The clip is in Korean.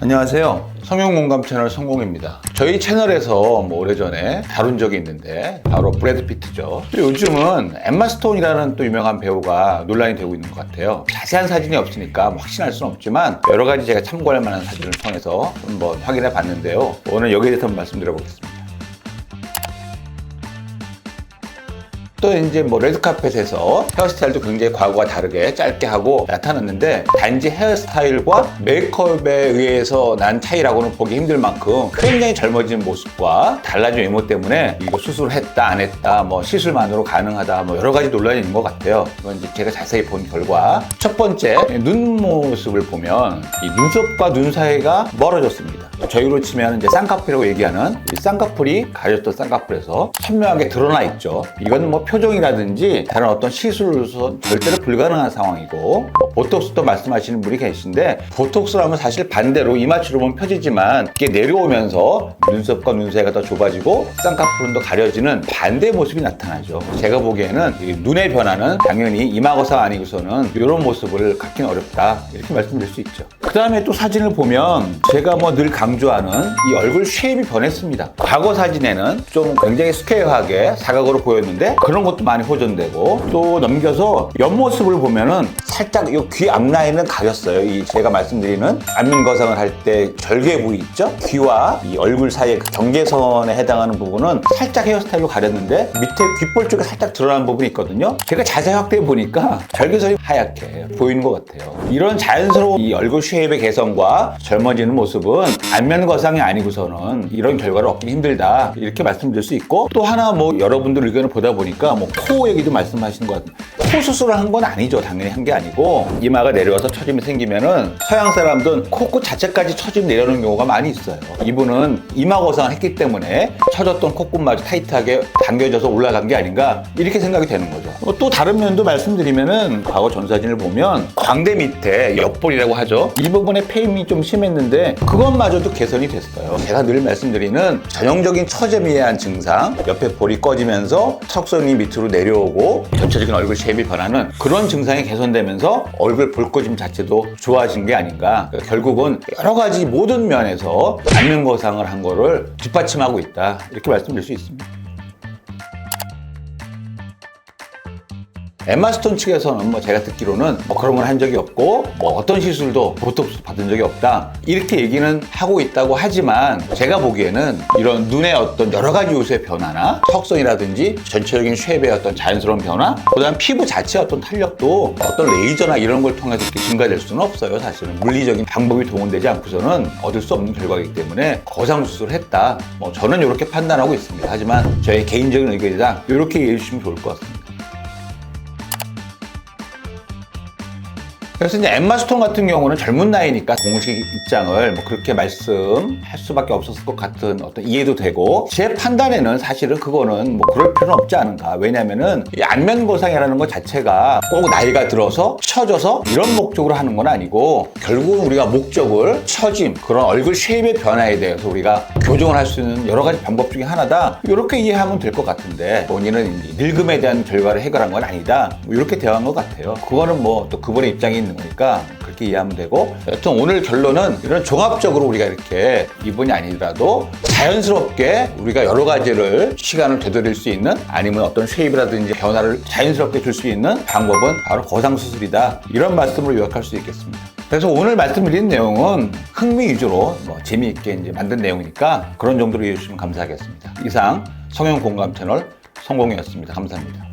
안녕하세요. 성형공감 채널 성공입니다. 저희 채널에서 오래전에 다룬 적이 있는데 바로 브래드 피트죠. 요즘은 엠마 스톤이라는 또 유명한 배우가 논란이 되고 있는 것 같아요. 자세한 사진이 없으니까 확신할 수는 없지만 여러 가지 제가 참고할 만한 사진을 통해서 한번 확인해 봤는데요. 오늘 여기에 대해서 한번 말씀드려 보겠습니다. 또 이제 레드카펫에서 헤어스타일도 굉장히 과거와 다르게 짧게 하고 나타났는데 단지 헤어스타일과 메이크업에 의해서 난 차이라고는 보기 힘들 만큼 굉장히 젊어진 모습과 달라진 외모 때문에 이거 수술했다 안 했다 시술만으로 가능하다 여러 가지 논란이 있는 것 같아요. 이건 이제 제가 자세히 본 결과 첫 번째 눈 모습을 보면 이 눈썹과 눈 사이가 멀어졌습니다. 저희로 치면 이제 쌍꺼풀이라고 얘기하는 이 쌍꺼풀이 가려졌던 쌍꺼풀에서 선명하게 드러나 있죠. 이건 표정이라든지 다른 어떤 시술로서 절대로 불가능한 상황이고 보톡스도 말씀하시는 분이 계신데 보톡스라면 사실 반대로 이마추로 보면 펴지지만 이게 내려오면서 눈썹과 눈 사이가 더 좁아지고 쌍꺼풀은 더 가려지는 반대의 모습이 나타나죠. 제가 보기에는 이 눈의 변화는 당연히 이마거상 아니고서는 이런 모습을 갖기는 어렵다 이렇게 말씀드릴 수 있죠. 그 다음에 또 사진을 보면 제가 늘 강조하는 이 얼굴 쉐입이 변했습니다. 과거 사진에는 좀 굉장히 스퀘어하게 사각으로 보였는데 그런 것도 많이 호전되고 또 넘겨서 옆모습을 보면은 살짝 이 귀 앞라인은 가렸어요. 이 제가 말씀드리는 안면거상을 할 때 절개 부위 있죠? 귀와 이 얼굴 사이의 그 경계선에 해당하는 부분은 살짝 헤어스타일로 가렸는데 밑에 귓볼 쪽에 살짝 드러나는 부분이 있거든요. 제가 자세히 확대해 보니까 절개선이 하얗게 보이는 것 같아요. 이런 자연스러운 이 얼굴 쉐입의 개선과 젊어지는 모습은 안면거상이 아니고서는 이런 결과를 얻기 힘들다 이렇게 말씀드릴 수 있고 또 하나 여러분들 의견을 보다 보니까 코 얘기도 말씀하시는 것 같아요. 코 수술을 한 건 아니죠. 당연히 한 게 아니고 이마가 내려와서 처짐이 생기면은 서양 사람들은 코끝 자체까지 처짐 내려오는 경우가 많이 있어요. 이분은 이마 거상을 했기 때문에 처졌던 코끝마저 타이트하게 당겨져서 올라간 게 아닌가 이렇게 생각이 되는 거죠. 또 다른 면도 말씀드리면은 과거 전 사진을 보면 광대 밑에 옆볼이라고 하죠. 이 부분에 패임이 좀 심했는데 그것마저도 개선이 됐어요. 제가 늘 말씀드리는 전형적인 처짐에 의한 증상, 옆에 볼이 꺼지면서 턱선이 밑으로 내려오고 전체적인 얼굴 쉐입이 변하는 그런 증상이 개선되면서 얼굴 볼꺼짐 자체도 좋아진 게 아닌가. 결국은 여러 가지 모든 면에서 안면거상을 한 거를 뒷받침하고 있다 이렇게 말씀드릴 수 있습니다. 엠마 스톤 측에서는 제가 듣기로는 그런 건 한 적이 없고 어떤 시술도 보톡스 받은 적이 없다 이렇게 얘기는 하고 있다고 하지만 제가 보기에는 이런 눈의 어떤 여러 가지 요소의 변화나 턱선이라든지 전체적인 쉐입의 어떤 자연스러운 변화 그다음 피부 자체의 어떤 탄력도 어떤 레이저나 이런 걸 통해서 이렇게 증가될 수는 없어요. 사실은 물리적인 방법이 동원되지 않고서는 얻을 수 없는 결과이기 때문에 거상 수술을 했다 저는 이렇게 판단하고 있습니다. 하지만 저의 개인적인 의견이다 이렇게 이해해 주시면 좋을 것 같습니다. 그래서 이제 엠마 스톤 같은 경우는 젊은 나이니까 공식 입장을 그렇게 말씀할 수밖에 없었을 것 같은 어떤 이해도 되고 제 판단에는 사실은 그거는 그럴 필요는 없지 않은가. 왜냐면은 이 안면거상이라는 것 자체가 꼭 나이가 들어서 처져서 이런 목적으로 하는 건 아니고 결국은 우리가 목적을 처짐 그런 얼굴 쉐입의 변화에 대해서 우리가 교정을 할 수 있는 여러 가지 방법 중에 하나다 이렇게 이해하면 될 것 같은데 본인은 늙음에 대한 결과를 해결한 건 아니다 이렇게 대화한 것 같아요. 그거는 또 그분의 입장이 있는 거니까 그렇게 이해하면 되고 여튼 오늘 결론은 이런 종합적으로 우리가 이렇게 이분이 아니더라도 자연스럽게 우리가 여러 가지를 시간을 되돌릴 수 있는 아니면 어떤 쉐입이라든지 변화를 자연스럽게 줄 수 있는 방법은 바로 거상수술이다 이런 말씀으로 요약할 수 있겠습니다. 그래서 오늘 말씀드린 내용은 흥미 위주로 재미있게 이제 만든 내용이니까 그런 정도로 이해해 주시면 감사하겠습니다. 이상 성형공감 채널 성공이었습니다. 감사합니다.